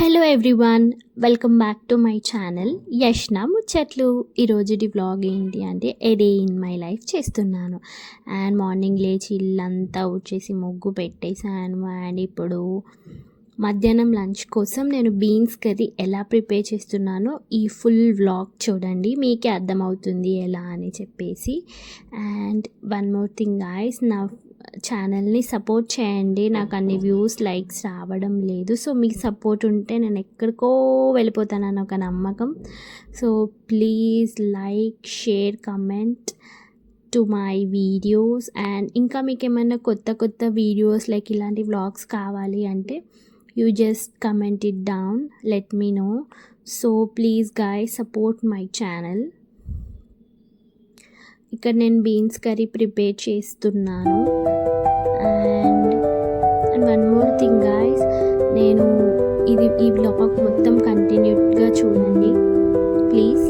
Hello everyone, welcome back to my channel Yashna ముచ్చట్లు. ఈరోజుటి vlog ఏంటి అంటే ఏ డే ఇన్ మై లైఫ్ చేస్తున్నాను. అండ్ మార్నింగ్ లేచి ఇల్లంతా ఊడ్చేసి ముగ్గు పెట్టేశాను. అండ్ ఇప్పుడు మధ్యాహ్నం లంచ్ కోసం నేను బీన్స్ కర్రీ ఎలా ప్రిపేర్ చేస్తున్నానో ఈ ఫుల్ వ్లాగ్ చూడండి, మీకే అర్థమవుతుంది ఎలా అని చెప్పేసి. And one more thing guys, నా ఛానల్ని సపోర్ట్ చేయండి. నాకు అన్ని వ్యూస్ లైక్స్ రావడం లేదు. సో మీకు సపోర్ట్ ఉంటే నేను ఎక్కడికో వెళ్ళిపోతానని ఒక నమ్మకం. So please like, share, comment to my videos. And ఇంకా మీకు ఏమైనా కొత్త వీడియోస్ లైక్ ఇలాంటి వ్లాగ్స్ కావాలి అంటే you just comment it down, let me know. So please guys support my channel. ఇక్కడ నేను బీన్స్ కర్రీ ప్రిపేర్ చేస్తున్నాను. And one more thing guys, నేను ఈ వ్లాగ్ మొత్తం కంటిన్యూగా చూడండి ప్లీజ్.